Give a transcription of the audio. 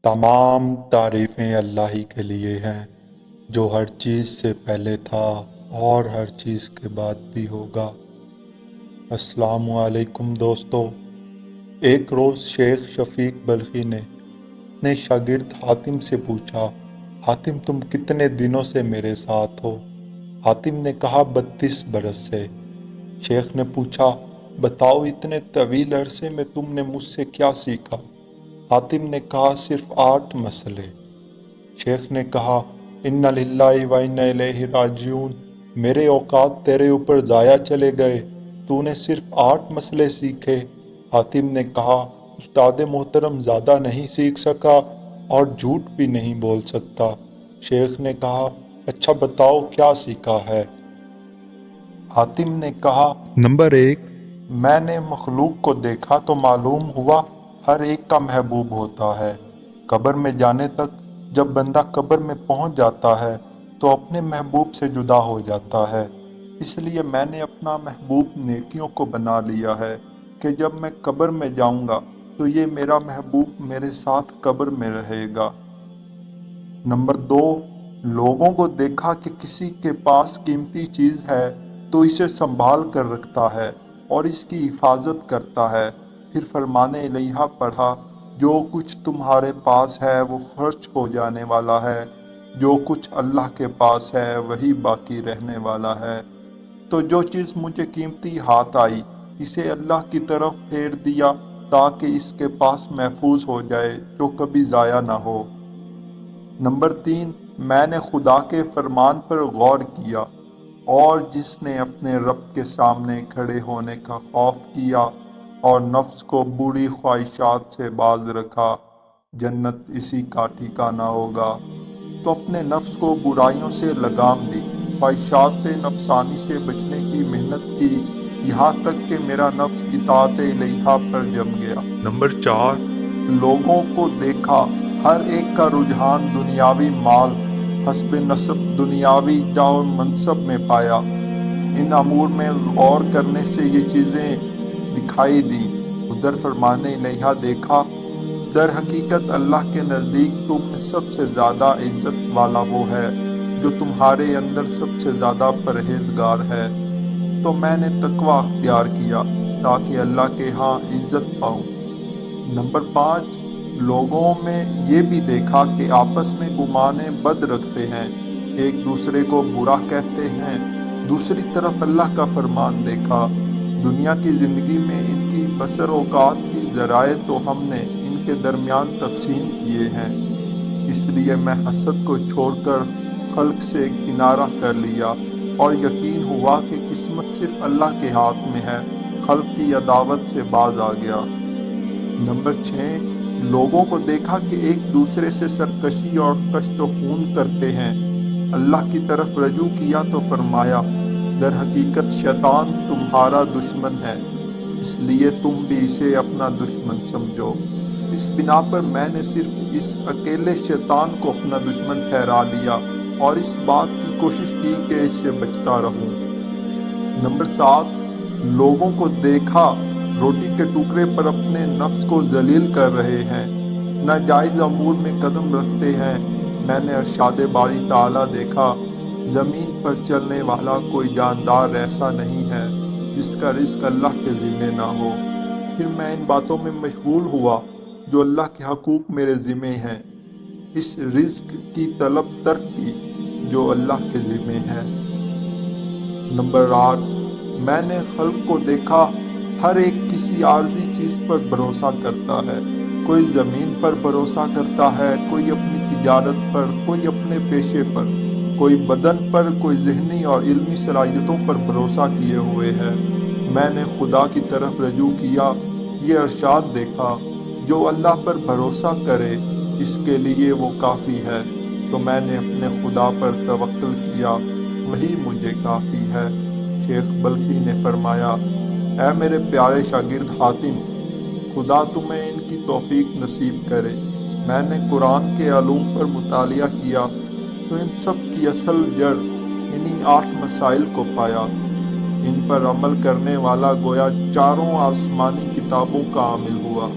تمام تعریفیں اللہ ہی کے لیے ہیں جو ہر چیز سے پہلے تھا اور ہر چیز کے بعد بھی ہوگا۔ السلام علیکم دوستو۔ ایک روز شیخ شفیق بلخی نے اپنے شاگرد حاتم سے پوچھا، حاتم تم کتنے دنوں سے میرے ساتھ ہو؟ حاتم نے کہا 32 برس سے۔ شیخ نے پوچھا بتاؤ اتنے طویل عرصے میں تم نے مجھ سے کیا سیکھا؟ حاتم نے کہا صرف 8 مسئلے۔ شیخ نے کہا اِنَّ لِلَّهِ وَإِنَّا إِلَيْهِ رَاجِعُونَ، میرے اوقات تیرے اوپر ضائع چلے گئے، تو نے صرف 8 مسئلے سیکھے۔ حاتم نے کہا استاد محترم زیادہ نہیں سیکھ سکا اور جھوٹ بھی نہیں بول سکتا۔ شیخ نے کہا اچھا بتاؤ کیا سیکھا ہے؟ حاتم نے کہا نمبر 1، میں نے مخلوق کو دیکھا تو معلوم ہوا ہر ایک کا محبوب ہوتا ہے۔ قبر میں جانے تک جب بندہ قبر میں پہنچ جاتا ہے تو اپنے محبوب سے جدا ہو جاتا ہے، اس لیے میں نے اپنا محبوب نیکیوں کو بنا لیا ہے کہ جب میں قبر میں جاؤں گا تو یہ میرا محبوب میرے ساتھ قبر میں رہے گا۔ نمبر 2، لوگوں کو دیکھا کہ کسی کے پاس قیمتی چیز ہے تو اسے سنبھال کر رکھتا ہے اور اس کی حفاظت کرتا ہے۔ پھر فرمان الہی پڑھا جو کچھ تمہارے پاس ہے وہ خرچ ہو جانے والا ہے، جو کچھ اللہ کے پاس ہے وہی باقی رہنے والا ہے۔ تو جو چیز مجھے قیمتی ہاتھ آئی اسے اللہ کی طرف پھیر دیا تاکہ اس کے پاس محفوظ ہو جائے جو کبھی ضائع نہ ہو۔ نمبر 3، میں نے خدا کے فرمان پر غور کیا اور جس نے اپنے رب کے سامنے کھڑے ہونے کا خوف کیا اور نفس کو بری خواہشات سے باز رکھا، جنت اسی کا ٹھکانہ ہوگا۔ تو اپنے نفس کو برائیوں سے لگام دی، خواہشات نفسانی سے بچنے کی محنت کی، یہاں تک کہ میرا نفس اطاعت الہیہ پر جم گیا۔ نمبر 4، لوگوں کو دیکھا ہر ایک کا رجحان دنیاوی مال، حسب نسب، دنیاوی جاہ و منصب میں پایا۔ ان امور میں غور کرنے سے یہ چیزیں دکھائی دیں۔ ادھر فرمان الہیہ دیکھا، در حقیقت اللہ کے نزدیک تم میں سب سے زیادہ عزت والا وہ ہے جو تمہارے اندر سب سے زیادہ پرہیزگار ہے۔ تو میں نے تقوی اختیار کیا تاکہ اللہ کے ہاں عزت پاؤں۔ نمبر 5، لوگوں میں یہ بھی دیکھا کہ آپس میں گمان بد رکھتے ہیں، ایک دوسرے کو برا کہتے ہیں۔ دوسری طرف اللہ کا فرمان دیکھا، دنیا کی زندگی میں ان کی بسر اوقات کی ذرائع تو ہم نے ان کے درمیان تقسیم کیے ہیں، اس لیے میں حسد کو چھوڑ کر خلق سے کنارہ کر لیا اور یقین ہوا کہ قسمت صرف اللہ کے ہاتھ میں ہے، خلق کی عداوت سے باز آ گیا۔ نمبر 6، لوگوں کو دیکھا کہ ایک دوسرے سے سرکشی اور کشت و خون کرتے ہیں۔ اللہ کی طرف رجوع کیا تو فرمایا در حقیقت شیطان تمہارا دشمن ہے، اس لیے تم بھی اسے اپنا دشمن سمجھو۔ اس بنا پر میں نے صرف اس اکیلے شیطان کو اپنا دشمن ٹھہرا لیا اور اس بات کی کوشش کی کہ اس سے بچتا رہوں۔ نمبر 7، لوگوں کو دیکھا روٹی کے ٹکڑے پر اپنے نفس کو ذلیل کر رہے ہیں، ناجائز امور میں قدم رکھتے ہیں۔ میں نے ارشاد باری تعالیٰ دیکھا، زمین پر چلنے والا کوئی جاندار ایسا نہیں ہے جس کا رزق اللہ کے ذمہ نہ ہو۔ پھر میں ان باتوں میں مشغول ہوا جو اللہ کے حقوق میرے ذمہ ہیں، اس رزق کی طلب ترک کی جو اللہ کے ذمہ ہے۔ نمبر 8، میں نے خلق کو دیکھا ہر ایک کسی عارضی چیز پر بھروسہ کرتا ہے، کوئی زمین پر بھروسہ کرتا ہے، کوئی اپنی تجارت پر، کوئی اپنے پیشے پر، کوئی بدن پر، کوئی ذہنی اور علمی صلاحیتوں پر بھروسہ کیے ہوئے ہے۔ میں نے خدا کی طرف رجوع کیا، یہ ارشاد دیکھا جو اللہ پر بھروسہ کرے اس کے لیے وہ کافی ہے۔ تو میں نے اپنے خدا پر توکل کیا، وہی مجھے کافی ہے۔ شیخ بلخی نے فرمایا اے میرے پیارے شاگرد حاتم، خدا تمہیں ان کی توفیق نصیب کرے۔ میں نے قرآن کے علوم پر مطالعہ کیا تو ان سب کی اصل جڑ انہی 8 مسائل کو پایا۔ ان پر عمل کرنے والا گویا 4 آسمانی کتابوں کا عامل ہوا۔